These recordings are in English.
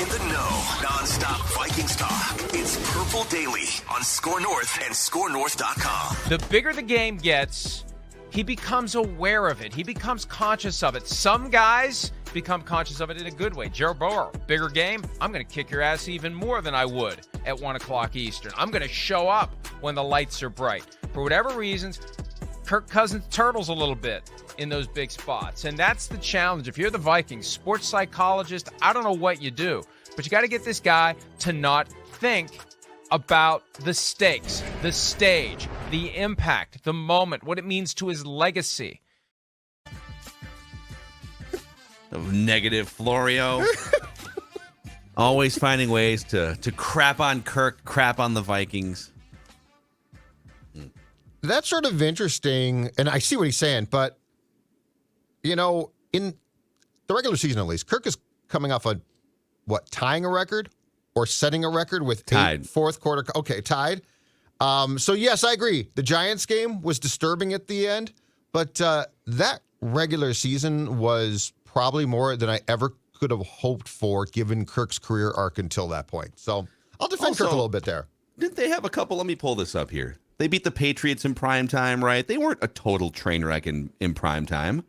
in the know, non-stop Vikings talk. It's Purple Daily on Score North and ScoreNorth.com. The bigger the game gets, he becomes aware of it. He becomes conscious of it. Some guys become conscious of it in a good way. Joe Burrow, bigger game, I'm going to kick your ass even more than I would at 1 o'clock Eastern. I'm going to show up when the lights are bright. For whatever reasons, Kirk Cousins turtles a little bit in those big spots. And that's the challenge. If you're the Vikings, sports psychologist, I don't know what you do, but you got to get this guy to not think about the stakes, the stage, the impact, the moment, what it means to his legacy. Negative Florio. Always finding ways to crap on Kirk, crap on the Vikings. That's sort of interesting, and I see what he's saying, but, you know, in the regular season at least, Kirk is coming off tying a record or setting a record with tied. 8 fourth quarter. Okay, tied. So, yes, I agree. The Giants game was disturbing at the end, but that regular season was probably more than I ever could have hoped for given Kirk's career arc until that point. So I'll defend Kirk a little bit there. Didn't they have a couple? Let me pull this up here. They beat the Patriots in prime time, right? They weren't a total train wreck in prime time.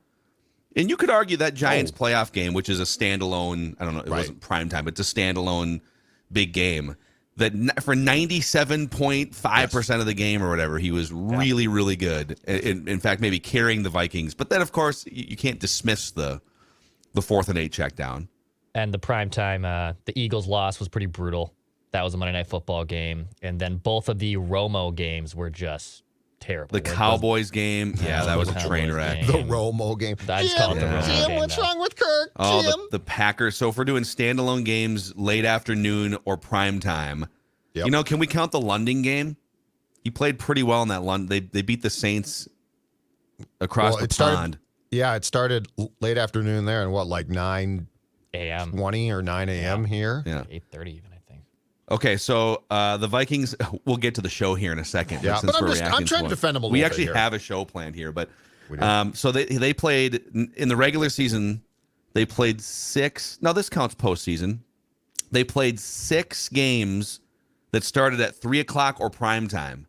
And you could argue that Giants playoff game, which is a standalone, I don't know, it wasn't prime time, but it's a standalone big game, that for 97.5% of the game or whatever, he was really, really good. In fact, maybe carrying the Vikings. But then, of course, you can't dismiss the 4th and 8 check down. And the primetime, the Eagles loss was pretty brutal. That was a Monday Night Football game. And then both of the Romo games were just terrible. The Cowboys game, that was a train wreck. The Romo game. I just call it the Romo game. What's wrong with Kirk? Oh, the Packers. So if we're doing standalone games, late afternoon or prime time, you know, can we count the London game? He played pretty well in that London. They beat the Saints across the pond. Yeah, it started late afternoon there and like 9 a.m. 20 or 9 a.m. here. Yeah. 8:30 even, I think. Okay, so the Vikings, we'll get to the show here in a second. Yeah, but I'm trying to defend them a little bit. We actually have a show planned here, but so they played in the regular season, they played 6. Now this counts postseason. They played 6 games that started at 3 o'clock or prime time.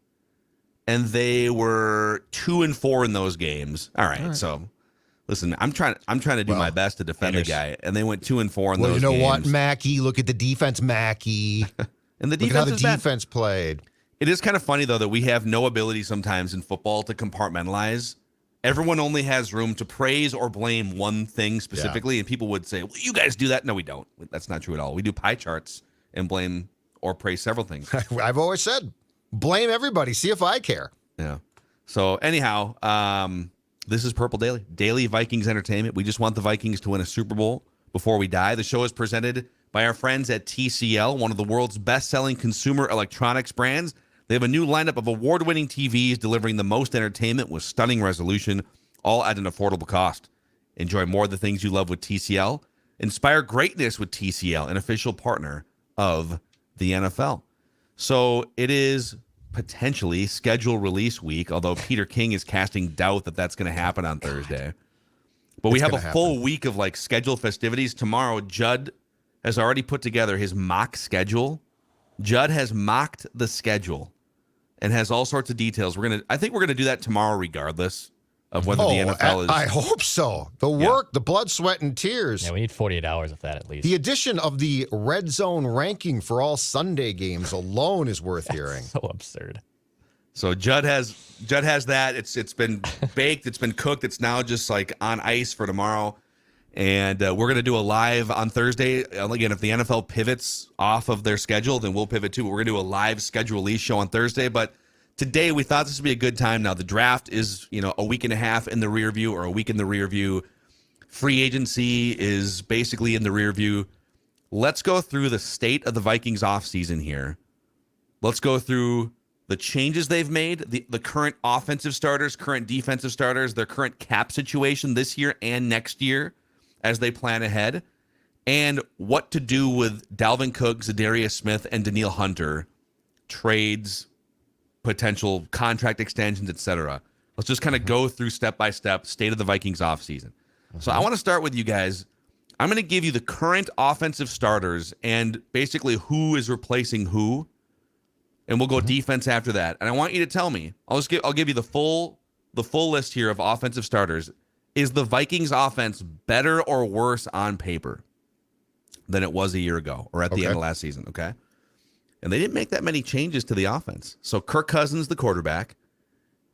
And they were 2-4 in those games. All right. So listen, I'm trying to do my best to defend the guy, and they went 2-4 in those games. Well, you know what, Mackey? Look at the defense, Mackey. And the defense, look at how the defense played. It is kind of funny though that we have no ability sometimes in football to compartmentalize. Everyone only has room to praise or blame one thing specifically, and people would say, "Well, you guys do that." No, we don't. That's not true at all. We do pie charts and blame or praise several things. I've always said, blame everybody. See if I care. Yeah. So anyhow, this is Purple Daily Vikings entertainment. We just want the Vikings to win a Super Bowl before we die. The show is presented by our friends at TCL, one of the world's best-selling consumer electronics brands. They have a new lineup of award-winning TVs delivering the most entertainment with stunning resolution, all at an affordable cost. Enjoy more of the things you love with TCL. Inspire greatness with TCL, an official partner of the NFL. So it is potentially schedule release week, although Peter King is casting doubt that that's going to happen on Thursday. But we have a full week of like schedule festivities. Tomorrow, Judd has already put together his mock schedule. Judd has mocked the schedule and has all sorts of details. I think we're gonna do that tomorrow, regardless of whether the NFL is. I hope so. The work, the blood, sweat, and tears. Yeah, we need 48 hours of that at least. The addition of the red zone ranking for all Sunday games alone is worth hearing. So absurd. So Judd has that. It's been baked. It's been cooked. It's now just like on ice for tomorrow. And we're going to do a live on Thursday. Again, if the NFL pivots off of their schedule, then we'll pivot too. But we're going to do a live schedule release show on Thursday. But today we thought this would be a good time. Now the draft is, a week and a half in the rear view, or a week in the rear view. Free agency is basically in the rear view. Let's go through the state of the Vikings offseason here. Let's go through the changes they've made, the current offensive starters, current defensive starters, their current cap situation this year and next year as they plan ahead, and what to do with Dalvin Cook, Za'Darius Smith, and Danielle Hunter, trades, potential contract extensions, etc. Let's just kind of go through step by step, state of the Vikings offseason. So I want to start with you guys. I'm going to give you the current offensive starters and basically who is replacing who, and we'll go defense after that. And I want you to tell me. I'll give you the full list here of offensive starters. Is the Vikings offense better or worse on paper than it was a year ago or at the end of last season? Okay. And they didn't make that many changes to the offense. So Kirk Cousins, the quarterback.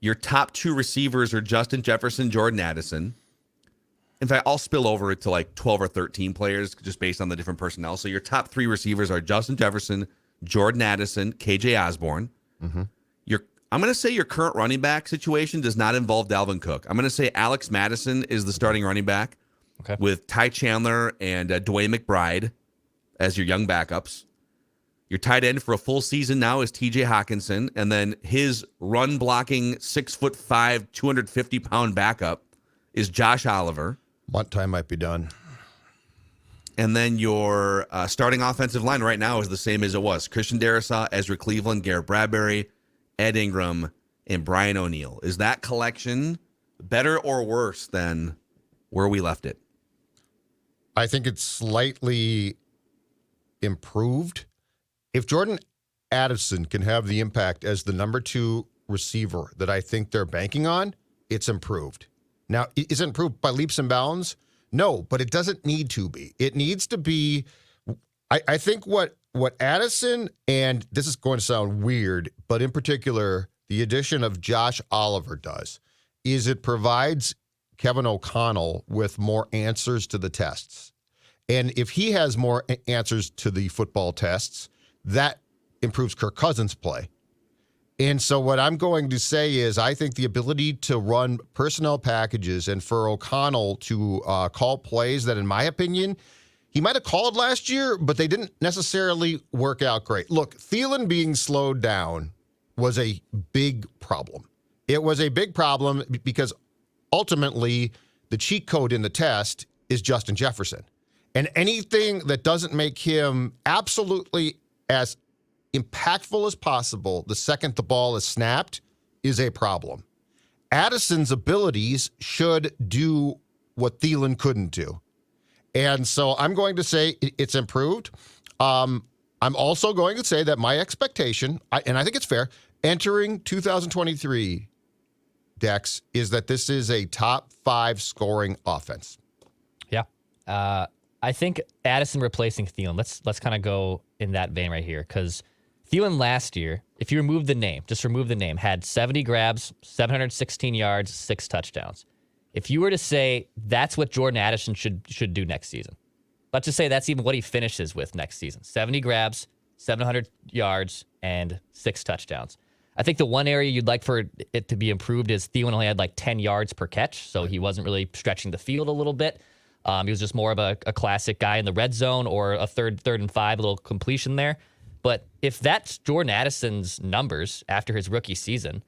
Your top 2 receivers are Justin Jefferson, Jordan Addison. In fact, I'll spill over to like 12 or 13 players just based on the different personnel. So your top 3 receivers are Justin Jefferson, Jordan Addison, KJ Osborne. I'm going to say your current running back situation does not involve Dalvin Cook. I'm going to say Alex Madison is the starting running back with Ty Chandler and Dwayne McBride as your young backups. Your tight end for a full season now is TJ Hawkinson, and then his run blocking 6'5", 250-pound backup is Josh Oliver. What time might be done? And then your starting offensive line right now is the same as it was. Christian Darrisaw, Ezra Cleveland, Garrett Bradbury, Ed Ingram, and Brian O'Neill. Is that collection better or worse than where we left it? I think it's slightly improved. If Jordan Addison can have the impact as the number 2 receiver that I think they're banking on, it's improved. Now, is it improved by leaps and bounds? No, but it doesn't need to be. It needs to be. I think what Addison, and this is going to sound weird, but in particular, the addition of Josh Oliver does, is it provides Kevin O'Connell with more answers to the tests. And if he has more answers to the football tests, that improves Kirk Cousins' play. And so what I'm going to say is I think the ability to run personnel packages and for O'Connell to call plays that, in my opinion, he might have called last year, but they didn't necessarily work out great. Look, Thielen being slowed down was a big problem. It was a big problem because ultimately the cheat code in the test is Justin Jefferson. And anything that doesn't make him absolutely as impactful as possible the second the ball is snapped is a problem. Addison's abilities should do what Thielen couldn't do. And so I'm going to say it's improved. I'm also going to say that my expectation, and I think it's fair, entering 2023, Dex, is that this is a top 5 scoring offense. Yeah. I think Addison replacing Thielen, let's kind of go in that vein right here, because Thielen last year, if you remove the name, just remove the name, had 70 grabs, 716 yards, 6 touchdowns. If you were to say that's what Jordan Addison should do next season, let's just say that's even what he finishes with next season, 70 grabs, 700 yards, and 6 touchdowns. I think the one area you'd like for it to be improved is Thielen only had like 10 yards per catch, so he wasn't really stretching the field a little bit. He was just more of a classic guy in the red zone or a third and 5, a little completion there. But if that's Jordan Addison's numbers after his rookie season,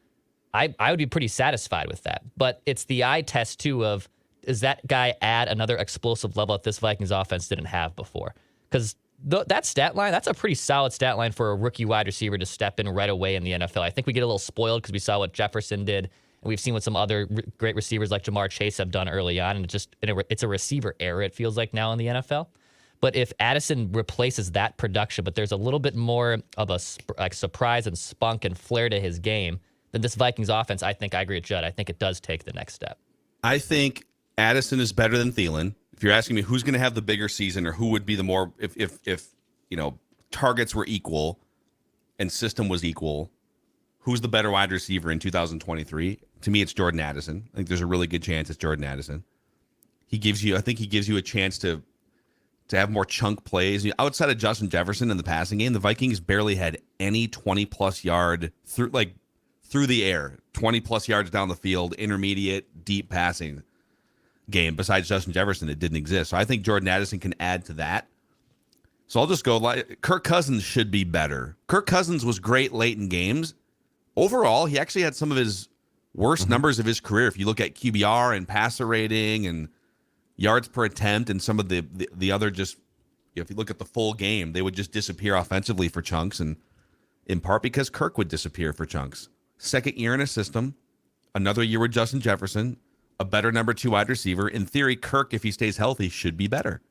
I would be pretty satisfied with that. But it's the eye test, too, of does that guy add another explosive level that this Vikings offense didn't have before? Because that stat line, that's a pretty solid stat line for a rookie wide receiver to step in right away in the NFL. I think we get a little spoiled because we saw what Jefferson did, and we've seen what some other great receivers like Jamar Chase have done early on, and it's a receiver era, it feels like, now in the NFL. But if Addison replaces that production, but there's a little bit more of a surprise and spunk and flair to his game, then this Vikings offense, I think I agree with Judd. I think it does take the next step. I think Addison is better than Thielen. If you're asking me who's going to have the bigger season or who would be the more, if targets were equal and system was equal, who's the better wide receiver in 2023? To me, it's Jordan Addison. I think there's a really good chance it's Jordan Addison. I think he gives you a chance to have more chunk plays. Outside of Justin Jefferson in the passing game, the Vikings barely had any 20-plus yard through the air, 20-plus yards down the field, intermediate, deep passing game. Besides Justin Jefferson, it didn't exist. So I think Jordan Addison can add to that. So I'll just go Kirk Cousins should be better. Kirk Cousins was great late in games. Overall, he actually had some of his worst numbers of his career. If you look at QBR and passer rating and yards per attempt and some of the other just, if you look at the full game, they would just disappear offensively for chunks, and in part because Kirk would disappear for chunks. Second year in a system, another year with Justin Jefferson, a better number 2 wide receiver. In theory, Kirk, if he stays healthy, should be better.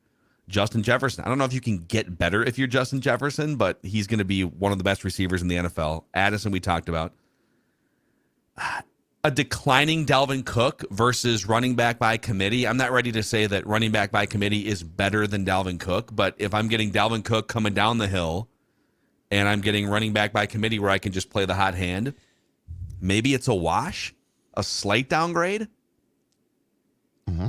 Justin Jefferson. I don't know if you can get better if you're Justin Jefferson, but he's going to be one of the best receivers in the NFL. Addison, we talked about. A declining Dalvin Cook versus running back by committee. I'm not ready to say that running back by committee is better than Dalvin Cook, but if I'm getting Dalvin Cook coming down the hill and I'm getting running back by committee where I can just play the hot hand, maybe it's a wash, a slight downgrade. Mm-hmm.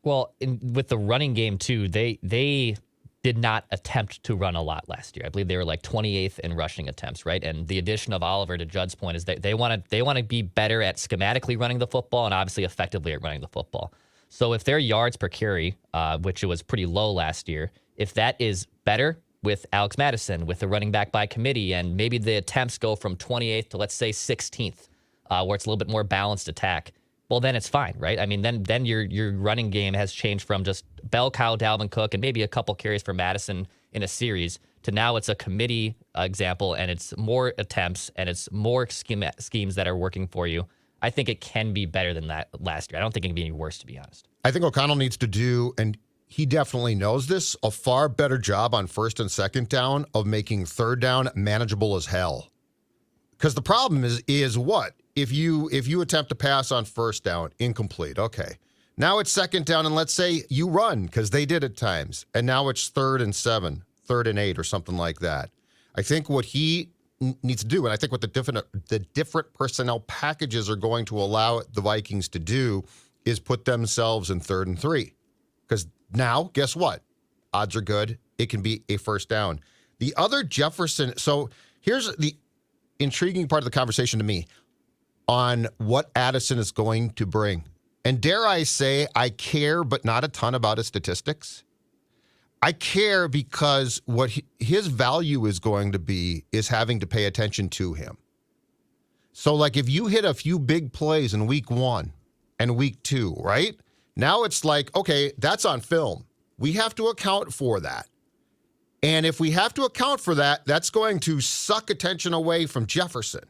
Well, with the running game too, they did not attempt to run a lot last year. I believe they were like 28th in rushing attempts, right? And the addition of Oliver, to Judd's point, is that they want to be better at schematically running the football and obviously effectively at running the football. So if their yards per carry, which it was pretty low last year, if that is better with Alex Madison, with the running back by committee, and maybe the attempts go from 28th to, let's say, 16th, where it's a little bit more balanced attack, well, then it's fine, right? I mean, then your running game has changed from just bell cow Dalvin Cook and maybe a couple carries for Madison in a series to now it's a committee example, and it's more attempts and it's more schemes that are working for you. I think it can be better than that last year. I don't think it can be any worse, to be honest. I think O'Connell needs to do, and he definitely knows this, a far better job on first and second down of making third down manageable as hell. Because the problem is what? If you attempt to pass on first down, incomplete, okay. Now it's second down, and let's say you run, because they did at times, and now it's 3rd and 7, 3rd and 8, or something like that. I think what he needs to do, and I think what the different personnel packages are going to allow the Vikings to do, is put themselves in 3rd and 3. Because now, guess what? Odds are good. It can be a first down. The other Jefferson, so here's the intriguing part of the conversation to me on what Addison is going to bring. And dare I say, I care, but not a ton about his statistics. I care because what his value is going to be is having to pay attention to him. So, like, if you hit a few big plays in week 1 and week 2, right? Now it's like, okay, that's on film. We have to account for that. And if we have to account for that, that's going to suck attention away from Jefferson.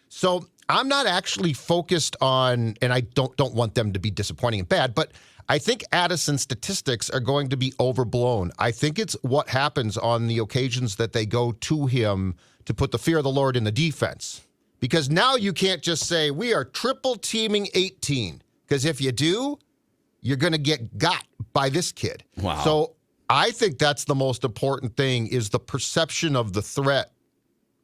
So I'm not actually focused on, and I don't want them to be disappointing and bad, but I think Addison's statistics are going to be overblown. I think it's what happens on the occasions that they go to him to put the fear of the Lord in the defense. Because now you can't just say, we are triple teaming 18. Because if you do, you're going to get got by this kid. Wow. So I think that's the most important thing, is the perception of the threat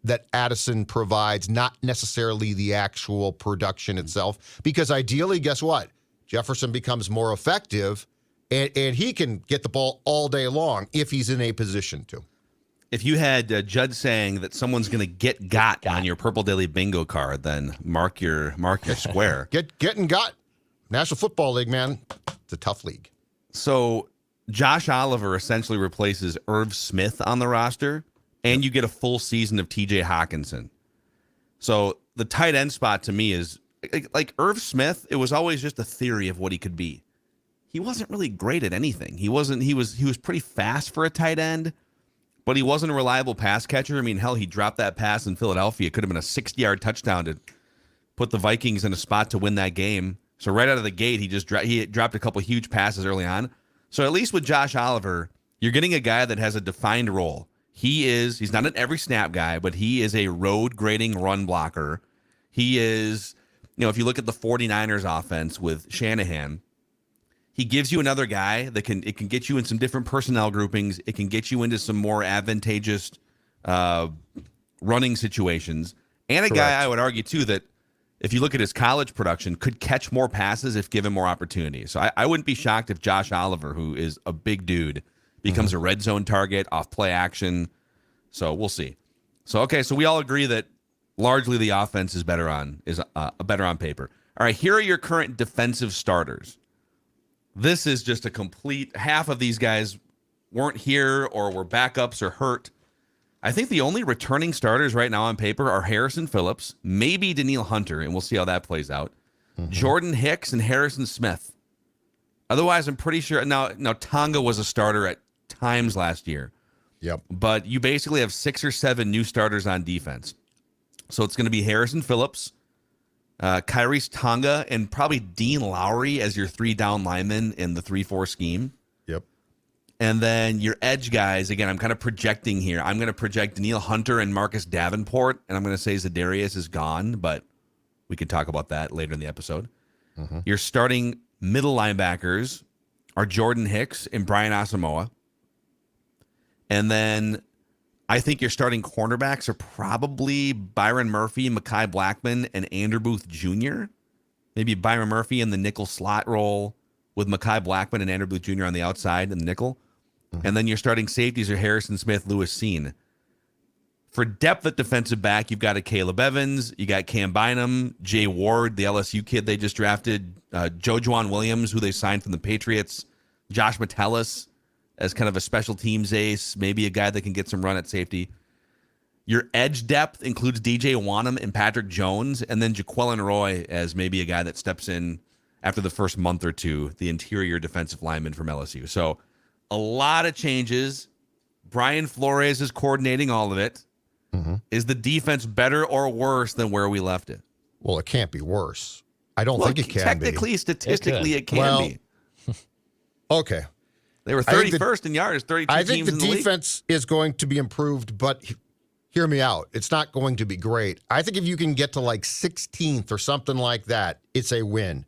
that Addison provides, not necessarily the actual production itself. Because ideally, guess what? Jefferson becomes more effective, and he can get the ball all day long if he's in a position to. If you had Judd saying that someone's going to get got on your Purple Daily bingo card, then mark your square. Getting got. National Football League, man. It's a tough league. So Josh Oliver essentially replaces Irv Smith on the roster, and you get a full season of TJ Hawkinson. So the tight end spot to me is like Irv Smith. It was always just a theory of what he could be. He wasn't really great at anything. He was pretty fast for a tight end, but he wasn't a reliable pass catcher. I mean, hell, he dropped that pass in Philadelphia. It could have been a 60-yard touchdown to put the Vikings in a spot to win that game. So right out of the gate, he dropped a couple huge passes early on. So at least with Josh Oliver, you're getting a guy that has a defined role. He's not an every snap guy, but he is a road grading run blocker. He is, if you look at the 49ers offense with Shanahan, he gives you another guy that can get you in some different personnel groupings. It can get you into some more advantageous running situations. And a guy, I would argue, too, that if you look at his college production, could catch more passes if given more opportunities. So I wouldn't be shocked if Josh Oliver, who is a big dude, becomes a red zone target off play action. So we'll see. So we all agree that largely the offense is better on paper. All right, here are your current defensive starters. This is just a complete, half of these guys weren't here or were backups or hurt. I think the only returning starters right now on paper are Harrison Phillips, maybe Danielle Hunter, and we'll see how that plays out. Jordan Hicks and Harrison Smith. Otherwise, I'm pretty sure now Tonga was a starter at times last year. Yep. But you basically have 6 or 7 new starters on defense. So it's going to be Harrison Phillips, Kyrie's Tonga, and probably Dean Lowry as your 3 down linemen in the 3-4 scheme. Yep. And then your edge guys, again, I'm kind of projecting here. I'm going to project Danielle Hunter and Marcus Davenport, and I'm going to say Za'Darius is gone, but we can talk about that later in the episode. Your starting middle linebackers are Jordan Hicks and Brian Asamoah. And then I think your starting cornerbacks are probably Byron Murphy, Mekhi Blackman, and Andrew Booth Jr. Maybe Byron Murphy in the nickel slot role with Mekhi Blackman and Andrew Booth Jr. on the outside in the nickel. And then your starting safeties are Harrison Smith, Lewis Seen. For depth at defensive back, you've got a Caleb Evans, you got Cam Bynum, Jay Ward, the LSU kid they just drafted, Jojuan Williams, who they signed from the Patriots, Josh Metellus as kind of a special teams ace, maybe a guy that can get some run at safety. Your edge depth includes DJ Wanham and Patrick Jones, and then Jaquelin Roy as maybe a guy that steps in after the first month or two, the interior defensive lineman from LSU. So a lot of changes. Brian Flores is coordinating all of it. Is the defense better or worse than where we left it? Well, it can't be worse. I don't think it can technically, be. statistically, it can be. Okay. They were 31st in yards, 32 I think teams the in the defense is going to be improved, but hear me out. It's not going to be great. I think if you can get to like 16th or something like that, it's a win.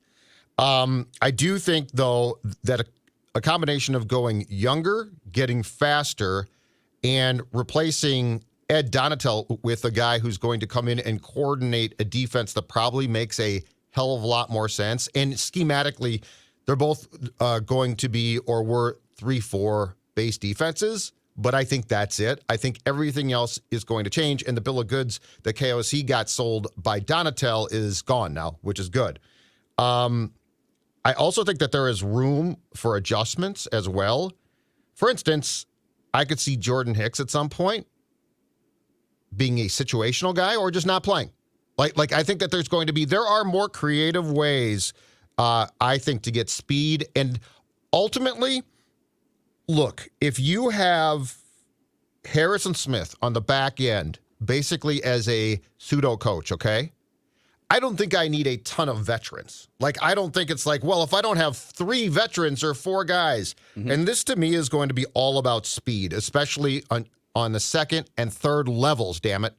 I do think, though, that a combination of going younger, getting faster, and replacing Ed Donatel with a guy who's going to come in and coordinate a defense that probably makes a hell of a lot more sense. And schematically, they're both going to be or were 3-4 base defenses, but I think that's it. I think everything else is going to change, and the bill of goods that KOC got sold by Donatel is gone now, which is good. I also think that there is room for adjustments as well. For instance, I could see Jordan Hicks at some point being a situational guy or just not playing. Like I think that there are more creative ways, I think, to get speed. And ultimately, look, if you have Harrison Smith on the back end, basically as a pseudo coach, okay? I don't think I need a ton of veterans. I don't think it's like, well, if I don't have 3 veterans or 4 guys, and this to me is going to be all about speed, especially on the second and third levels, damn it.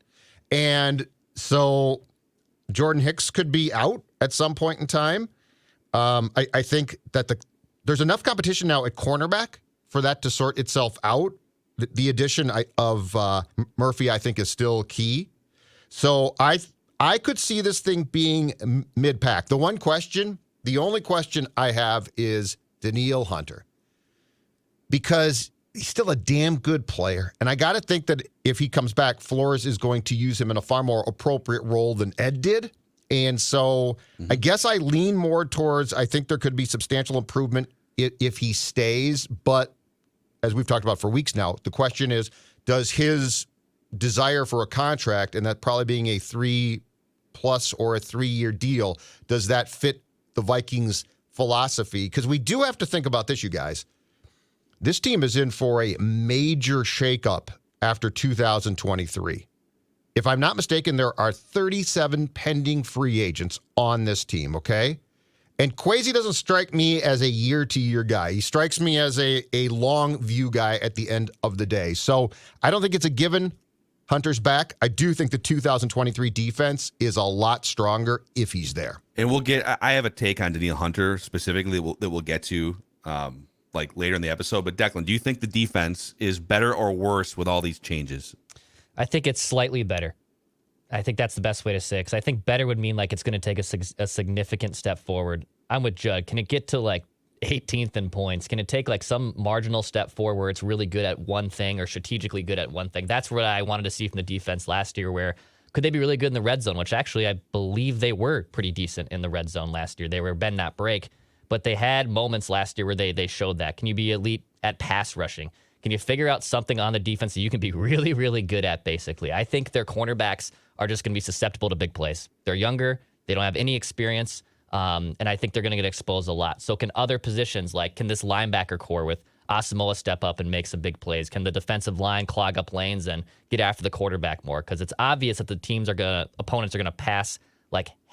And so Jordan Hicks could be out at some point in time. I think that there's enough competition now at cornerback for that to sort itself out. The addition of Murphy, I think, is still key. So I could see this thing being mid-pack. The only question I have is Danielle Hunter, because he's still a damn good player. And I got to think that if he comes back, Flores is going to use him in a far more appropriate role than Ed did. And so I guess I lean more towards, I think there could be substantial improvement if he stays. But as we've talked about for weeks now, the question is, does his desire for a contract, and that probably being a 3+ or a 3-year deal, does that fit the Vikings' philosophy? Because we do have to think about this, you guys. This team is in for a major shakeup after 2023. If I'm not mistaken, there are 37 pending free agents on this team, okay? And Kwesi doesn't strike me as a year-to-year guy. He strikes me as a long view guy at the end of the day. So I don't think it's a given Hunter's back. I do think the 2023 defense is a lot stronger if he's there. And I have a take on Danielle Hunter specifically that we'll get to later in the episode. But Declan, do you think the defense is better or worse with all these changes? I think it's slightly better. I think that's the best way to say it, because I think better would mean it's going to take a significant step forward. I'm with Judd. Can it get to 18th in points? Can it take some marginal step forward where it's really good at one thing or strategically good at one thing? That's what I wanted to see from the defense last year, where could they be really good in the red zone, which actually I believe they were pretty decent in the red zone last year. They were bend not break, but they had moments last year where they showed that. Can you be elite at pass rushing? Can you figure out something on the defense that you can be really, really good at, basically? I think their cornerbacks are just going to be susceptible to big plays. They're younger. They don't have any experience. And I think they're going to get exposed a lot. So can other positions, can this linebacker core with Asamoah step up and make some big plays? Can the defensive line clog up lanes and get after the quarterback more? Because it's obvious that opponents are going to pass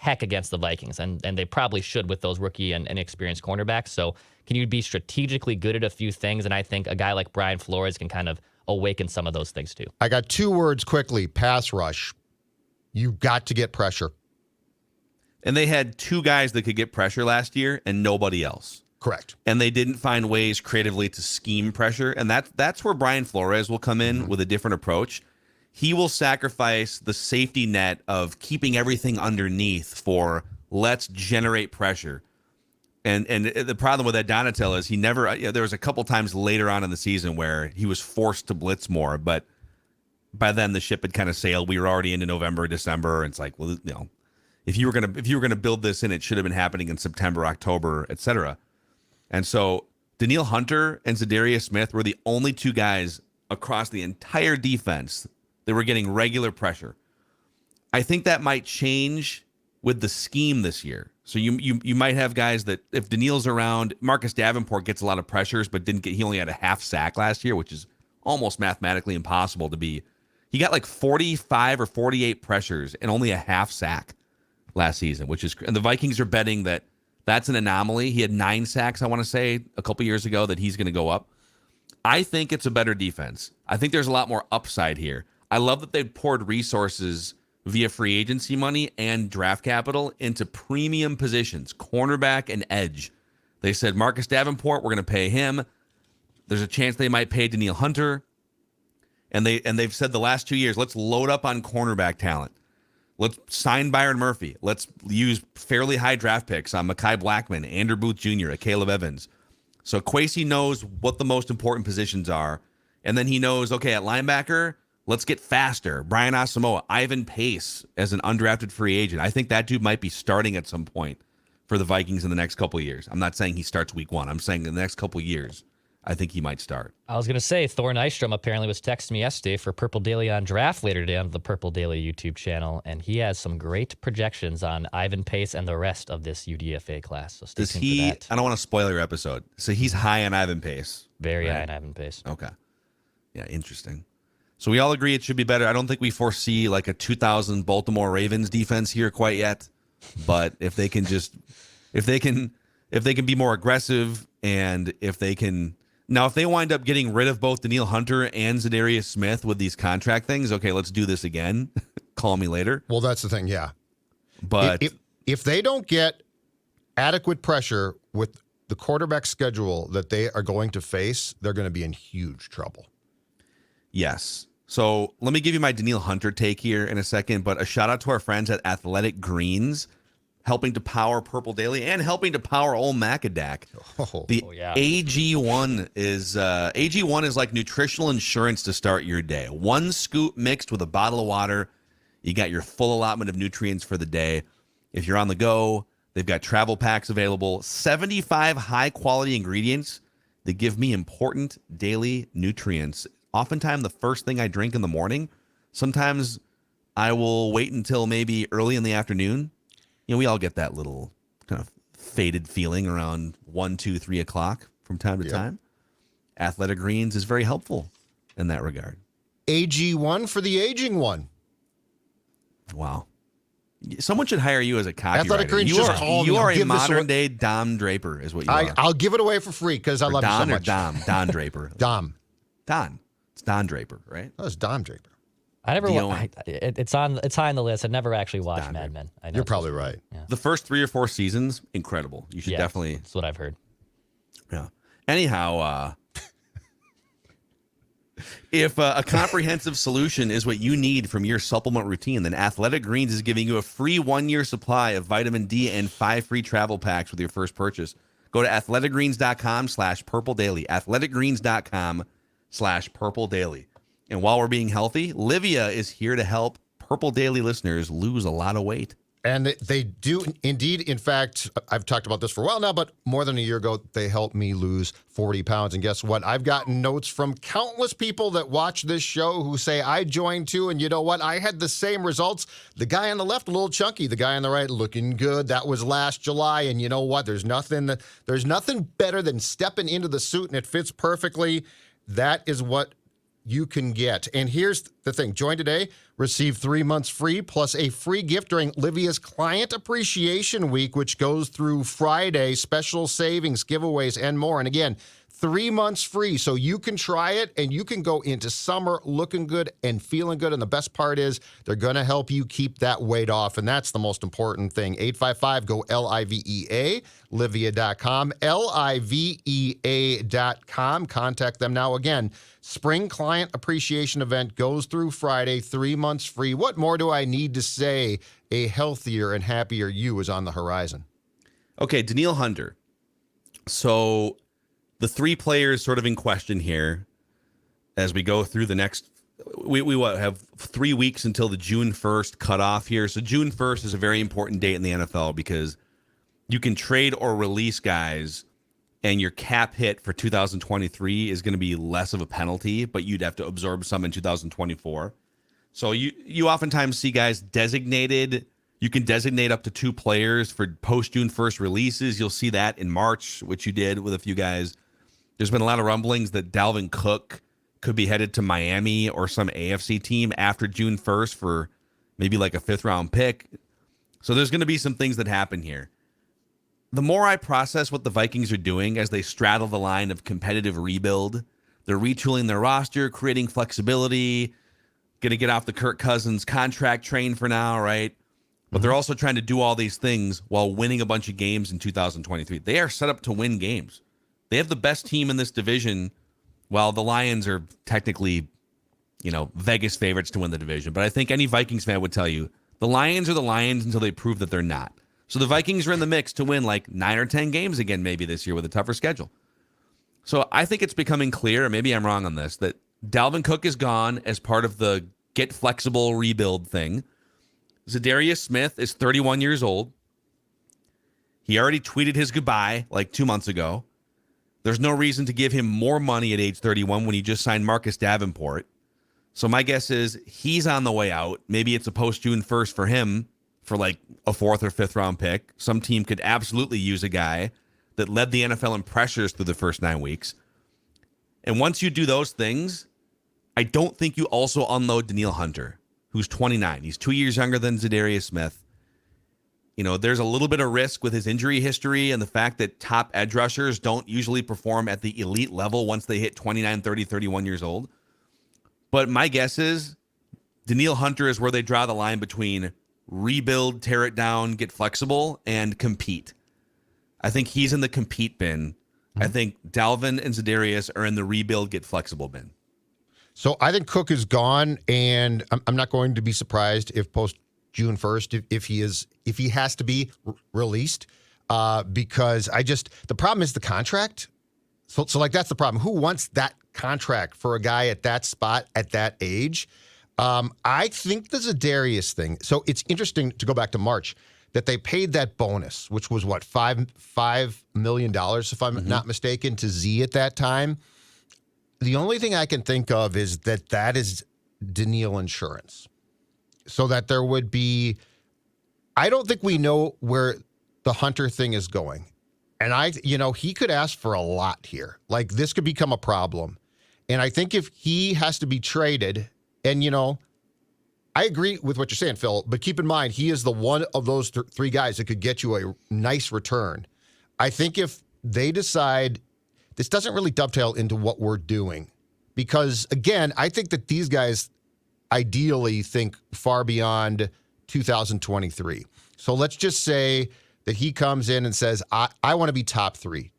heck against the Vikings, and they probably should with those rookie and experienced cornerbacks. So can you be strategically good at a few things? And I think a guy like Brian Flores can kind of awaken some of those things too. I got 2 words quickly: pass rush. You got to get pressure. And they had 2 guys that could get pressure last year and nobody else. Correct. And they didn't find ways creatively to scheme pressure. And that's where Brian Flores will come in with a different approach. He will sacrifice the safety net of keeping everything underneath for let's generate pressure. And the problem with that Donatel is he never, there was a couple times later on in the season where he was forced to blitz more, but by then the ship had kind of sailed. We were already into November, December. And it's like, well, if you were gonna build this in, it should have been happening in September, October, etc. And so Danielle Hunter and Za'Darius Smith were the only 2 guys across the entire defense that were getting regular pressure. I think that might change with the scheme this year. So you might have guys that if Danielle's around, Marcus Davenport gets a lot of pressures, but he only had a half sack last year, which is almost mathematically impossible to be. He got like 45 or 48 pressures and only a half sack last season, and the Vikings are betting that that's an anomaly. He had 9 sacks, I want to say, a couple years ago, that he's going to go up. I think it's a better defense. I think there's a lot more upside here. I love that they poured resources via free agency money and draft capital into premium positions, cornerback and edge. They said Marcus Davenport, we're going to pay him. There's a chance they might pay Danielle Hunter. And they've said the last 2 years, let's load up on cornerback talent. Let's sign Byron Murphy. Let's use fairly high draft picks on Mekhi Blackmon, Andrew Booth Jr., Caleb Evans. So Kwesi knows what the most important positions are. And then he knows, okay, at linebacker, let's get faster. Brian Asamoah, Ivan Pace as an undrafted free agent. I think that dude might be starting at some point for the Vikings in the next couple of years. I'm not saying he starts week 1. I'm saying in the next couple of years, I think he might start. I was going to say, Thor Nystrom apparently was texting me yesterday for Purple Daily on Draft later today on the Purple Daily YouTube channel, and he has some great projections on Ivan Pace and the rest of this UDFA class. So stay tuned for that. I don't want to spoil your episode. So he's high on Ivan Pace. Very high on Ivan Pace. Okay. Yeah, interesting. So we all agree it should be better. I don't think we foresee like a 2000 Baltimore Ravens defense here quite yet, but if they can be more aggressive, and if they wind up getting rid of both Danielle Hunter and Za'Darius Smith with these contract things, okay, let's do this again. Call me later. Well, that's the thing, yeah. But if they don't get adequate pressure with the quarterback schedule that they are going to face, they're going to be in huge trouble. Yes. So let me give you my Danielle Hunter take here in a second, but a shout out to our friends at Athletic Greens, helping to power Purple Daily and helping to power old Macadac. Yeah. AG1 is like nutritional insurance to start your day. 1 scoop mixed with a bottle of water, you got your full allotment of nutrients for the day. If you're on the go, they've got travel packs available, 75 high quality ingredients that give me important daily nutrients. Oftentimes the first thing I drink in the morning. Sometimes I will wait until maybe early in the afternoon. We all get that little kind of faded feeling around 1, 2, 3 o'clock from time to time. Athletic Greens is very helpful in that regard. AG1 for the aging one. Wow. Someone should hire you as a copywriter. Athletic Greens just called me. You are I'll a modern day Dom Draper is what you are. I'll give it away for free because I love you so much. Don Draper. Dom. It's Don Draper, right? That was Dom Draper. I never. It's high on the list. I never actually watched Mad Men. I know You're probably right. Yeah. The first 3 or 4 seasons, incredible. You should definitely. That's what I've heard. Yeah. Anyhow, if a comprehensive solution is what you need from your supplement routine, then Athletic Greens is giving you a free 1-year supply of vitamin D and 5 free travel packs with your first purchase. Go to athleticgreens.com/purple daily. athleticgreens.com/purple daily. And while we're being healthy, Livia is here to help Purple Daily listeners lose a lot of weight. And they do indeed. In fact, I've talked about this for a while now, but more than a year ago, they helped me lose 40 pounds. And guess what? I've gotten notes from countless people that watch this show who say, I joined too. And you know what? I had the same results. The guy on the left, a little chunky. The guy on the right, looking good. That was last July. And you know what? There's nothing better than stepping into the suit and it fits perfectly. That is what you can get. And here's the thing. Join today, receive 3 months free, plus a free gift during Livia's Client Appreciation Week, which goes through Friday. Special savings, giveaways, and more. And again, 3 months free. So you can try it, and you can go into summer looking good and feeling good. And the best part is they're going to help you keep that weight off. And that's the most important thing. 855-GO-LIVEA, Livea.com, LIVEA.com. Contact them now. Again, Spring Client Appreciation Event goes through Friday, 3 months free. What more do I need to say? A healthier and happier you is on the horizon. Okay, Danielle Hunter. So the three players sort of in question here as we go through the next, we have 3 weeks until the June 1st cutoff here. So June 1st is a very important date in the NFL because you can trade or release guys and your cap hit for 2023 is going to be less of a penalty, but you'd have to absorb some in 2024. So you oftentimes see guys designated. You can designate up to 2 players for post-June 1st releases. You'll see that in March, which you did with a few guys. There's been a lot of rumblings that Dalvin Cook could be headed to Miami or some AFC team after June 1st for maybe like a 5th-round pick. So there's going to be some things that happen here. The more I process what the Vikings are doing as they straddle the line of competitive rebuild, they're retooling their roster, creating flexibility, going to get off the Kirk Cousins contract train for now, right? But they're also trying to do all these things while winning a bunch of games in 2023. They are set up to win games. They have the best team in this division, while the Lions are technically, Vegas favorites to win the division. But I think any Vikings fan would tell you the Lions are the Lions until they prove that they're not. So the Vikings are in the mix to win like 9 or 10 games again maybe this year with a tougher schedule. So I think it's becoming clear, and maybe I'm wrong on this, that Dalvin Cook is gone as part of the get flexible rebuild thing. Za'Darius Smith is 31 years old. He already tweeted his goodbye like 2 months ago. There's no reason to give him more money at age 31 when he just signed Marcus Davenport. So my guess is he's on the way out. Maybe it's a post-June 1st for him for like a 4th or 5th round pick. Some team could absolutely use a guy that led the NFL in pressures through the first 9 weeks. And once you do those things, I don't think you also unload Danielle Hunter, who's 29. He's 2 years younger than Za'Darius Smith. There's a little bit of risk with his injury history and the fact that top edge rushers don't usually perform at the elite level once they hit 29, 30, 31 years old. But my guess is Danielle Hunter is where they draw the line between rebuild, tear it down, get flexible, and compete. I think he's in the compete bin. I think Dalvin and Za'Darius are in the rebuild, get flexible bin. So I think Cook is gone, and I'm not going to be surprised if post June 1st, if he has to be released, because the problem is the contract. So like that's the problem. Who wants that contract for a guy at that spot at that age? I think the Za'Darius thing. So it's interesting to go back to March that they paid that bonus, which was what, $5 million, if I'm not mistaken, to Z at that time. The only thing I can think of is that is Danielle insurance. So that there would be, I don't think we know where the Hunter thing is going. And he could ask for a lot here. Like this could become a problem. And I think if he has to be traded, and I agree with what you're saying, Phil, but keep in mind, he is the one of those 3 guys that could get you a nice return. I think if they decide this doesn't really dovetail into what we're doing, because again, I think that these guys ideally think far beyond 2023. So let's just say that he comes in and says, I want to be top 3.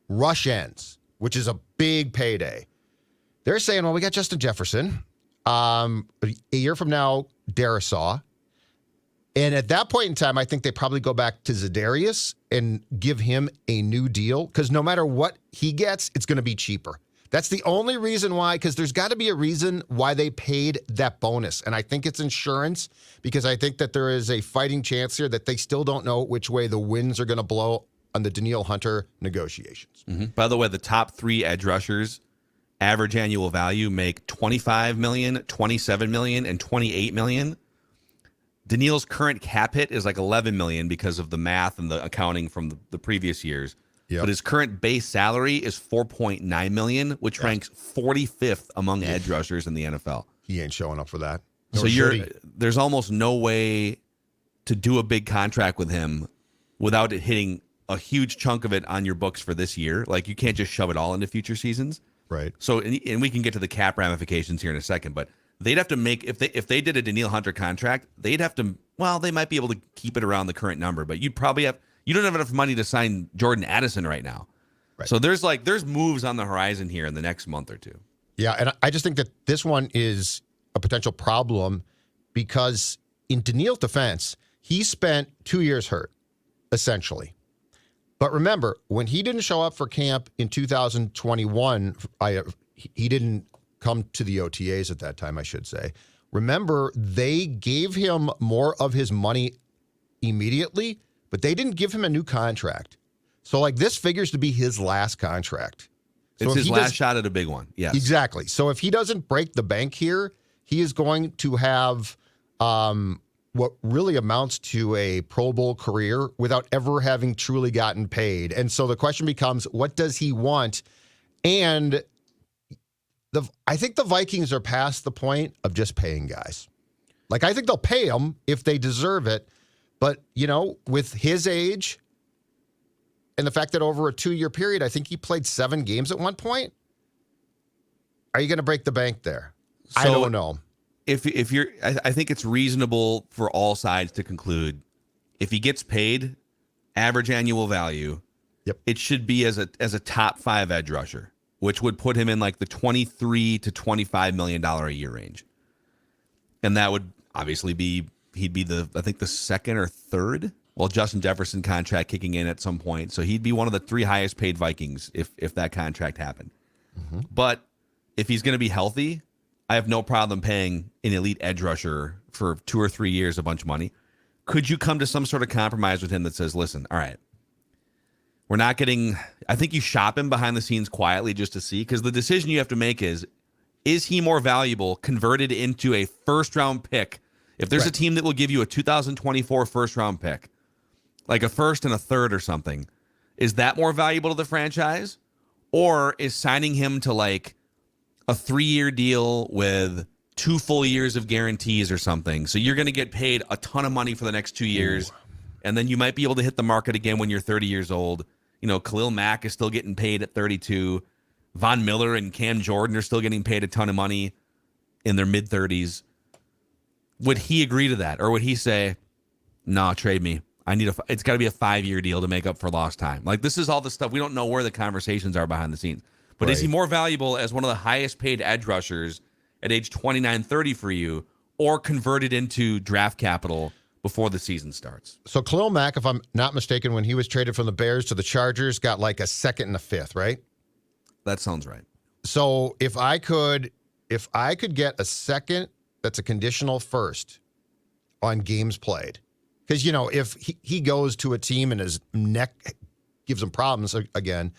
Rush ends, which is a big payday. They're saying, well, we got Justin Jefferson. A year from now, Darisaw. And at that point in time, I think they probably go back to Za'Darius and give him a new deal, because no matter what he gets, it's going to be cheaper. That's the only reason why, because there's got to be a reason why they paid that bonus. And I think it's insurance, because I think that there is a fighting chance here that they still don't know which way the winds are going to blow on the Danielle Hunter negotiations. By the way, the top 3 edge rushers, average annual value, make $25 million, $27 million, and $28 million. Danielle's current cap hit is like $11 million because of the math and the accounting from the previous years. Yep. but his current base salary is $4.9 million, which ranks 45th among edge rushers in the NFL. He ain't showing up for that. So there's almost no way to do a big contract with him without it hitting a huge chunk of it on your books for this year. Like, you can't just shove it all into future seasons. Right. So, and we can get to the cap ramifications here in a second, but they'd have to make, if they did a Danielle Hunter contract, they'd have to, well, they might be able to keep it around the current number, but you don't have enough money to sign Jordan Addison right now. Right. So there's moves on the horizon here in the next month or two. Yeah, and I just think that this one is a potential problem because in Danielle's defense, he spent 2 years hurt, essentially. But remember, when he didn't show up for camp in 2021, he didn't come to the OTAs at that time, I should say. Remember, they gave him more of his money immediately, but they didn't give him a new contract. So, like, this figures to be his last contract. So it's his last shot at a big one. Yes. Exactly. So if he doesn't break the bank here, he is going to have what really amounts to a Pro Bowl career without ever having truly gotten paid. And so the question becomes, what does he want? And I think the Vikings are past the point of just paying guys. Like, I think they'll pay them if they deserve it. But, with his age and the fact that over a 2-year period, I think he played 7 games at one point. Are you going to break the bank there? I don't know. If you're, I think it's reasonable for all sides to conclude if he gets paid average annual value, it should be as a top 5 edge rusher, which would put him in like the $23 to $25 million a year range. And that would obviously he'd be I think the second or third. Well, Justin Jefferson contract kicking in at some point. So he'd be one of the 3 highest paid Vikings if that contract happened. Mm-hmm. But if he's going to be healthy, I have no problem paying an elite edge rusher for 2 or 3 years a bunch of money. Could you come to some sort of compromise with him that says, listen, all right, we're not getting, I think you shop him behind the scenes quietly just to see, because the decision you have to make is he more valuable converted into a first-round pick? If there's a team that will give you a 2024 first-round pick, like a first and a third or something, is that more valuable to the franchise? Or is signing him to like a 3-year deal with 2 full years of guarantees or something? So you're going to get paid a ton of money for the next 2 years, and then you might be able to hit the market again when you're 30 years old. Khalil Mack is still getting paid at 32. Von Miller and Cam Jordan are still getting paid a ton of money in their mid-30s. Would he agree to that? Or would he say, no, trade me? It's got to be a 5-year deal to make up for lost time. Like, this is all the stuff. We don't know where the conversations are behind the scenes. But is he more valuable as one of the highest paid edge rushers at age 29, 30 for you, or converted into draft capital before the season starts? So Khalil Mack, if I'm not mistaken, when he was traded from the Bears to the Chargers, got like a 2nd and a 5th, right? That sounds right. So if I could get a 2nd that's a conditional 1st on games played, because, if he goes to a team and his neck gives him problems again,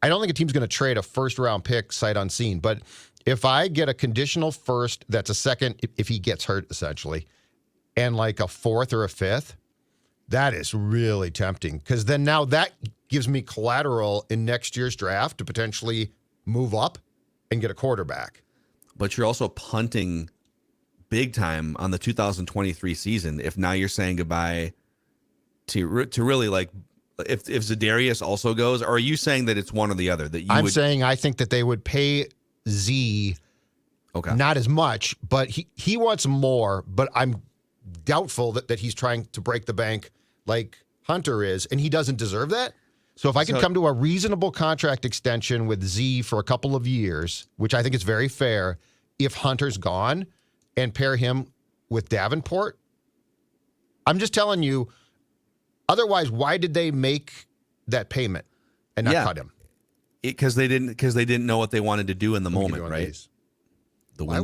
I don't think a team's going to trade a first-round pick sight unseen. But if I get a conditional 1st that's a 2nd, if he gets hurt, essentially, and like a 4th or a 5th, that is really tempting. Because then now that gives me collateral in next year's draft to potentially move up and get a quarterback. But you're also punting big time on the 2023 season if now you're saying goodbye to really, like, if Za'Darius also goes, or are you saying that it's one or the other? I'm saying I think that they would pay Z not as much, but he wants more, but I'm doubtful that he's trying to break the bank like Hunter is, and he doesn't deserve that. So if I could come to a reasonable contract extension with Z for a couple of years, which I think is very fair, if Hunter's gone, and pair him with Davenport, I'm just telling you, otherwise, why did they make that payment and not cut him? Because they didn't know what they wanted to do in the moment, right? Why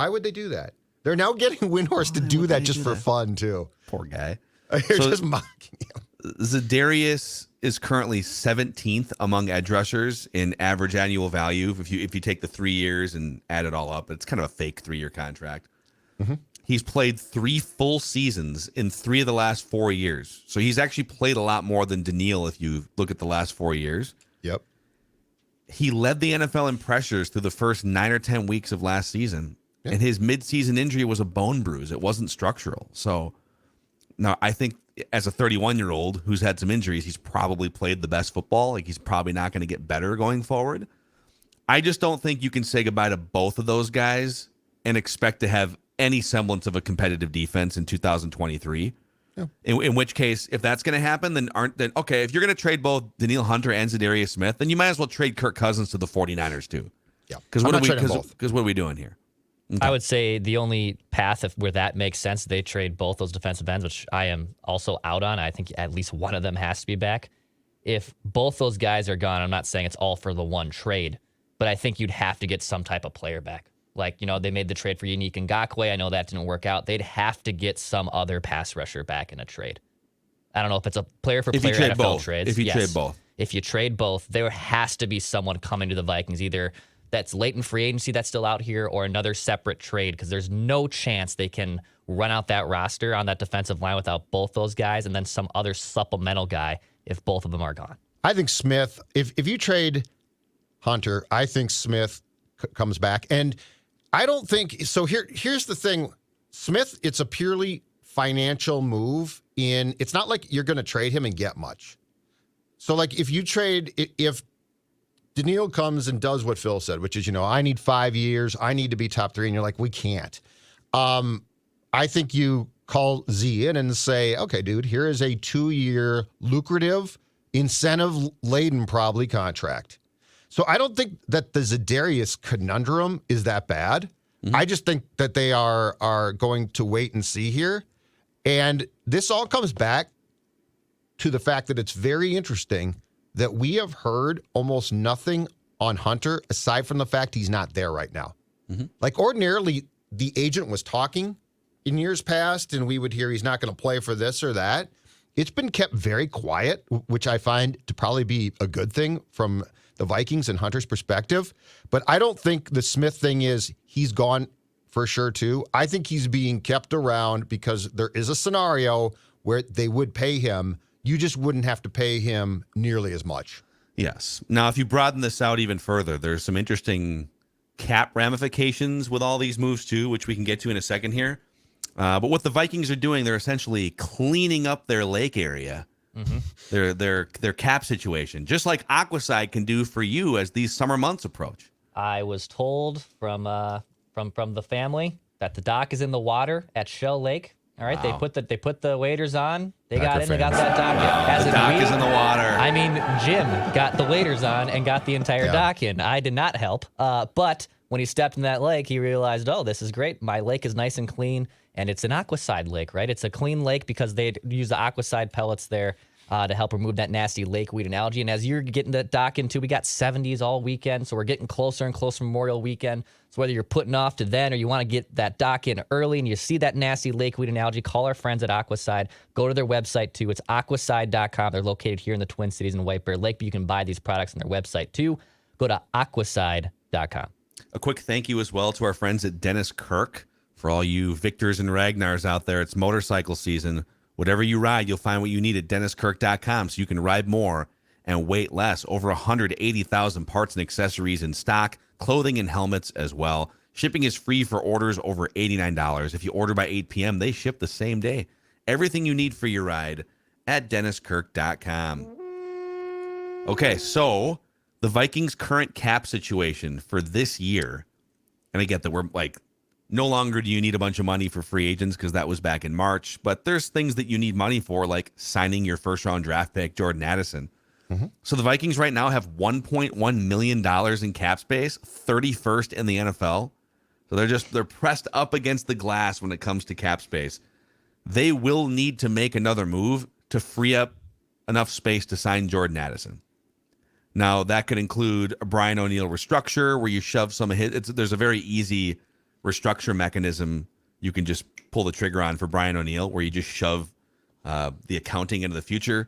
would they do that? They're now getting Windhorst to do that just for fun, too. Poor guy. You're just mocking him. Za'Darius is currently 17th among edge rushers in average annual value. If you take the 3 years and add it all up, it's kind of a fake 3-year contract. Mm-hmm. He's played 3 full seasons in 3 of the last 4 years. So he's actually played a lot more than Danielle if you look at the last 4 years. Yep. He led the NFL in pressures through the first 9 or 10 weeks of last season. And his midseason injury was a bone bruise. It wasn't structural. So now I think as a 31-year-old who's had some injuries, he's probably played the best football. Like, he's probably not going to get better going forward. I just don't think you can say goodbye to both of those guys and expect to have any semblance of a competitive defense in 2023. Yeah. In which case, if that's going to happen, then okay, if you're going to trade both Danielle Hunter and Za'Darius Smith, then you might as well trade Kirk Cousins to the 49ers too. Yeah. Because what are we doing here? Okay. I would say the only path where that makes sense, they trade both those defensive ends, which I am also out on. I think at least one of them has to be back. If both those guys are gone, I'm not saying it's all for the one trade, but I think you'd have to get some type of player back. Like, they made the trade for Yannick Ngakoue. I know that didn't work out. They'd have to get some other pass rusher back in a trade. I don't know if it's a player-for-player NFL trade. If you trade both. If you trade both, there has to be someone coming to the Vikings, either that's latent free agency that's still out here or another separate trade, because there's no chance they can run out that roster on that defensive line without both those guys and then some other supplemental guy if both of them are gone. I think Smith, if you trade Hunter, I think Smith comes back. And I don't think, so here's the thing. Smith, it's a purely financial move. It's not like you're going to trade him and get much. So, like, if Danielle comes and does what Phil said, which is, I need 5 years, I need to be top 3, and you're like, we can't. I think you call Z in and say, okay, dude, here is a 2-year lucrative, incentive-laden probably contract. So I don't think that the Za'Darius conundrum is that bad. Mm-hmm. I just think that they are going to wait and see here. And this all comes back to the fact that it's very interesting that we have heard almost nothing on Hunter aside from the fact he's not there right now. Mm-hmm. Like, ordinarily, the agent was talking in years past, and we would hear he's not going to play for this or that. It's been kept very quiet, which I find to probably be a good thing from the Vikings and Hunter's perspective. But I don't think the Smith thing is he's gone for sure, too. I think he's being kept around because there is a scenario where they would pay him. You just wouldn't have to pay him nearly as much. Yes. Now, if you broaden this out even further, there's some interesting cap ramifications with all these moves, too, which we can get to in a second here. But what the Vikings are doing, they're essentially cleaning up their lake area, their cap situation, just like Aquaside can do for you as these summer months approach. I was told from the family that the dock is in the water at Shell Lake. All right, wow. They put the waders on. They got in. They got that dock in. The dock is in the water. I mean, Jim got the waders on and got the entire dock in. I did not help. But when he stepped in that lake, he realized, oh, this is great. My lake is nice and clean, and it's an Aquaside lake, right? It's a clean lake because they use the Aquaside pellets there to help remove that nasty lake weed and algae. And as you're getting the dock into, we got 70s all weekend, so we're getting closer and closer Memorial Weekend. So whether you're putting off to then or you want to get that dock in early and you see that nasty lake weed and algae, call our friends at Aquaside. Go to their website, too. It's aquaside.com. They're located here in the Twin Cities in White Bear Lake, but you can buy these products on their website, too. Go to aquaside.com. A quick thank you as well to our friends at Dennis Kirk. For all you Victors and Ragnars out there, it's motorcycle season. Whatever you ride, you'll find what you need at DennisKirk.com so you can ride more and wait less. Over 180,000 parts and accessories in stock, clothing and helmets as well. Shipping is free for orders over $89. If you order by 8 p.m., they ship the same day. Everything you need for your ride at DennisKirk.com. Okay, so the Vikings' current cap situation for this year, and I get that we're like, no longer do you need a bunch of money for free agents because that was back in March, but there's things that you need money for, like signing your first-round draft pick, Jordan Addison. Mm-hmm. So the Vikings right now have $1.1 million in cap space, 31st in the NFL. So they're pressed up against the glass when it comes to cap space. They will need to make another move to free up enough space to sign Jordan Addison. Now, that could include a Brian O'Neill restructure where you shove some of his. There's a very easy restructure mechanism you can just pull the trigger on for Brian O'Neill, where you just shove the accounting into the future.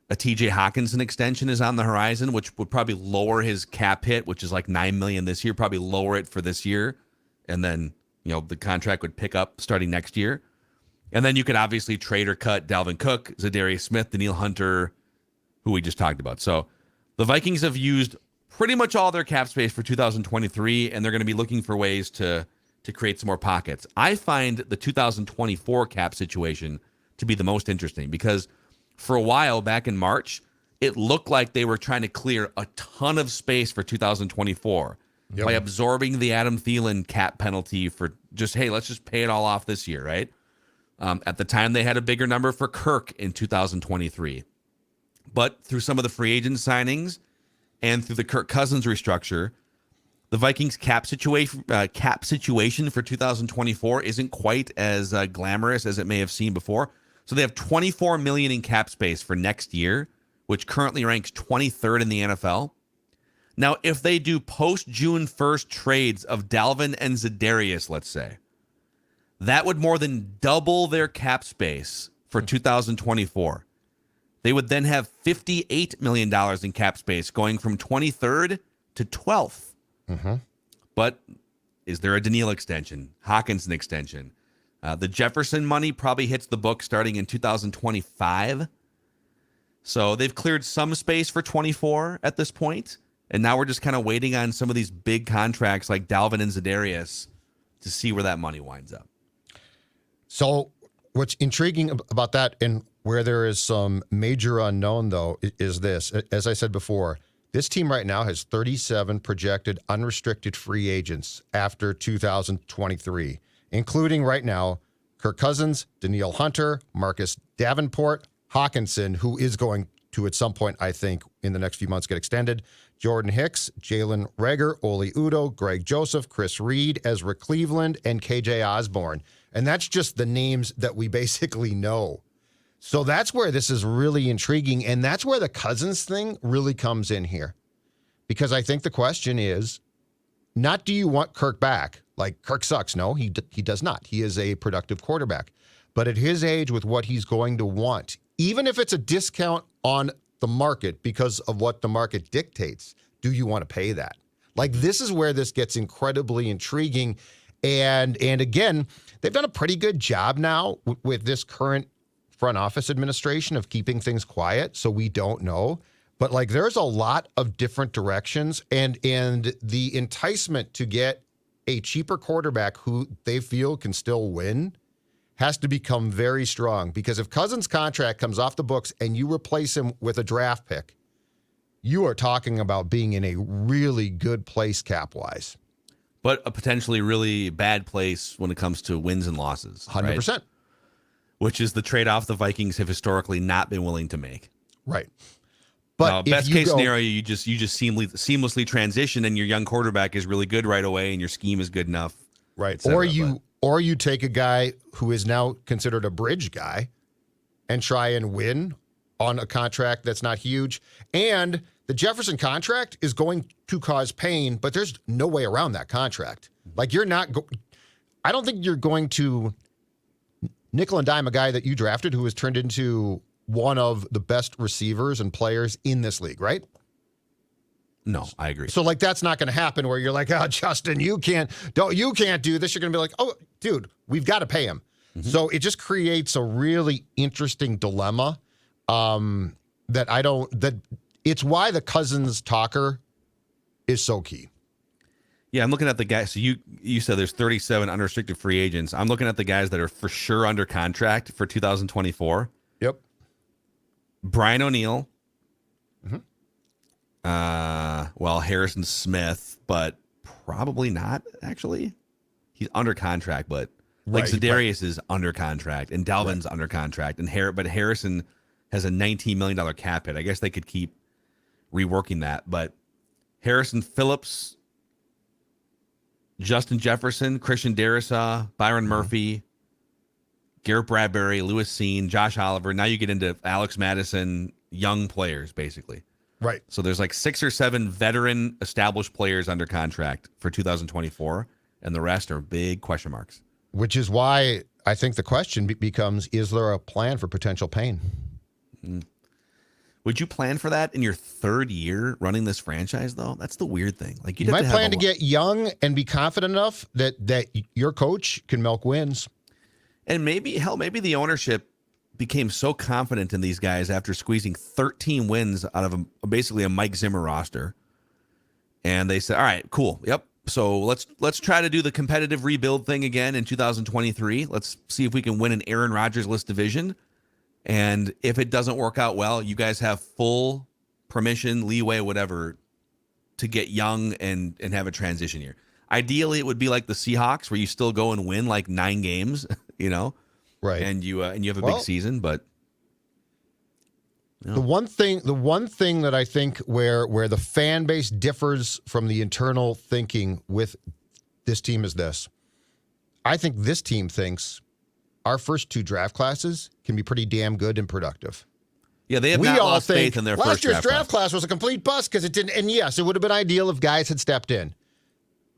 A TJ Hawkinson extension is on the horizon, which would probably lower his cap hit, which is like $9 million this year, probably lower it for this year, and then the contract would pick up starting next year. And then you could obviously trade or cut Dalvin Cook, Za'Darius Smith, Danielle Hunter, who we just talked about. So the Vikings have used pretty much all their cap space for 2023, and they're going to be looking for ways to create some more pockets. I find the 2024 cap situation to be the most interesting because for a while back in March, it looked like they were trying to clear a ton of space for 2024 by absorbing the Adam Thielen cap penalty for just, hey, let's just pay it all off this year, right? At the time, they had a bigger number for Kirk in 2023. But through some of the free agent signings and through the Kirk Cousins restructure, the Vikings cap situation for 2024 isn't quite as glamorous as it may have seemed before. So they have $24 million in cap space for next year, which currently ranks 23rd in the NFL. Now, if they do post-June 1st trades of Dalvin and Za'Darius, let's say, that would more than double their cap space for 2024. They would then have $58 million in cap space, going from 23rd to 12th. But is there a Danielle extension? Hawkinson extension? The Jefferson money probably hits the book starting in 2025. So they've cleared some space for 24 at this point, and now we're just kind of waiting on some of these big contracts like Dalvin and Za'Darius to see where that money winds up. So what's intriguing about that and where there is some major unknown, though, is this. As I said before, this team right now has 37 projected unrestricted free agents after 2023, including right now Kirk Cousins, Danielle Hunter, Marcus Davenport, Hawkinson, who is going to at some point, I think, in the next few months get extended, Jordan Hicks, Jalen Reagor, Oli Udoh, Greg Joseph, Chris Reed, Ezra Cleveland, and KJ Osborne. And that's just the names that we basically know. So that's where this is really intriguing, and that's where the Cousins thing really comes in here. Because I think the question is, not do you want Kirk back? Like, Kirk sucks. No, he does not. He is a productive quarterback. But at his age, with what he's going to want, even if it's a discount on the market because of what the market dictates, do you want to pay that? Like, this is where this gets incredibly intriguing. And again, they've done a pretty good job now with this current front office administration of keeping things quiet, so we don't know. But like, there's a lot of different directions, and the enticement to get a cheaper quarterback who they feel can still win has to become very strong. Because if Cousins' contract comes off the books and you replace him with a draft pick, you are talking about being in a really good place cap-wise. But a potentially really bad place when it comes to wins and losses. 100%. Right? Which is the trade-off the Vikings have historically not been willing to make. Right. But best case scenario, you just seamlessly transition, and your young quarterback is really good right away, and your scheme is good enough. Right. Or you take a guy who is now considered a bridge guy and try and win on a contract that's not huge. And the Jefferson contract is going to cause pain, but there's no way around that contract. Like, you're not I don't think you're going to nickel and dime a guy that you drafted who has turned into one of the best receivers and players in this league, right? No, I agree. So, like, that's not going to happen where you're like, oh, Justin, you can't do this. You're going to be like, oh, dude, we've got to pay him. Mm-hmm. So it just creates a really interesting dilemma that it's why the Cousins talker is so key. Yeah, I'm looking at the guys. So you said there's 37 unrestricted free agents. I'm looking at the guys that are for sure under contract for 2024. Yep. Brian O'Neill. Mm-hmm. Harrison Smith, but probably not, actually. He's under contract, but Za'Darius is under contract, and Dalvin's under contract, but Harrison has a $19 million cap hit. I guess they could keep reworking that, but Harrison Phillips, Justin Jefferson, Christian Darrisaw, Byron Murphy, Garrett Bradbury, Lewis Seen, Josh Oliver. Now you get into Alex Madison, young players, basically. Right. So there's like 6 or 7 veteran established players under contract for 2024, and the rest are big question marks. Which is why I think the question becomes, is there a plan for potential pain? Would you plan for that in your third year running this franchise, though? That's the weird thing. Like You might plan to get young and be confident enough that your coach can milk wins. And maybe the ownership became so confident in these guys after squeezing 13 wins out of basically a Mike Zimmer roster. And they said, all right, cool. Yep. So let's try to do the competitive rebuild thing again in 2023. Let's see if we can win an Aaron Rodgers-less division. And if it doesn't work out well, you guys have full permission, leeway, whatever, to get young and have a transition year. Ideally, it would be like the Seahawks, where you still go and win like 9 games, right? And you have a big season. But the one thing that I think where the fan base differs from the internal thinking with this team is this. I think this team thinks our first 2 draft classes can be pretty damn good and productive. Yeah, they have not lost faith in their first last year's draft class was a complete bust because it didn't. And yes, it would have been ideal if guys had stepped in,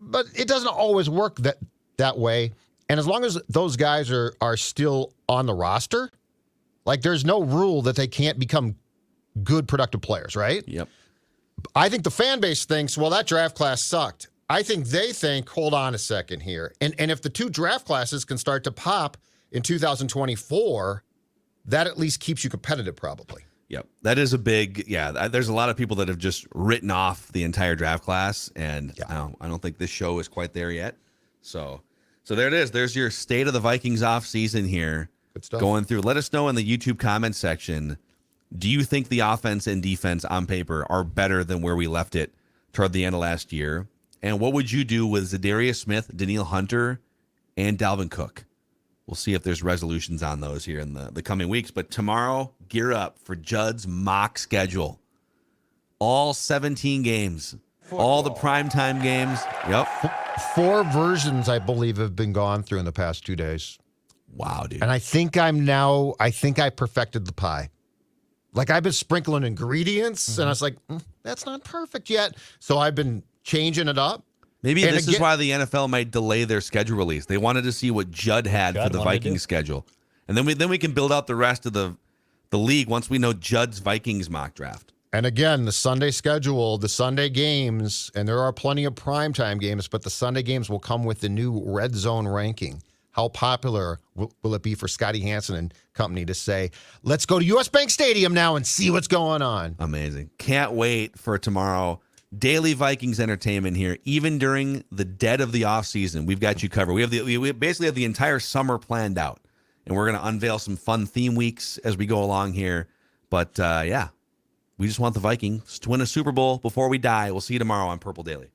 but it doesn't always work that way. And as long as those guys are still on the roster, like there's no rule that they can't become good, productive players, right? Yep. I think the fan base thinks, well, that draft class sucked. I think they think, hold on a second here, and if the 2 draft classes can start to pop in 2024, that at least keeps you competitive, probably. Yep. That is a big, there's a lot of people that have just written off the entire draft class, and I don't think this show is quite there yet. So there it is. There's your state of the Vikings offseason here. Good stuff. Going through. Let us know in the YouTube comment section, do you think the offense and defense on paper are better than where we left it toward the end of last year? And what would you do with Za'Darius Smith, Danielle Hunter, and Dalvin Cook? We'll see if there's resolutions on those here in the coming weeks. But tomorrow, gear up for Judd's mock schedule. All 17 games. All the primetime games. Yep. 4 versions, I believe, have been gone through in the past 2 days. Wow, dude. And I think I perfected the pie. Like I've been sprinkling ingredients, and I was like, that's not perfect yet. So I've been changing it up. Maybe this is why the NFL might delay their schedule release. They wanted to see what Judd had for the Vikings schedule. And then we can build out the rest of the league once we know Judd's Vikings mock draft. And again, the Sunday schedule, the Sunday games, and there are plenty of primetime games, but the Sunday games will come with the new red zone ranking. How popular will it be for Scotty Hansen and company to say, let's go to U.S. Bank Stadium now and see what's going on? Amazing. Can't wait for tomorrow. Daily Vikings entertainment here, even during the dead of the offseason. We've got you covered. We basically have the entire summer planned out, and we're going to unveil some fun theme weeks as we go along here. But, we just want the Vikings to win a Super Bowl before we die. We'll see you tomorrow on Purple Daily.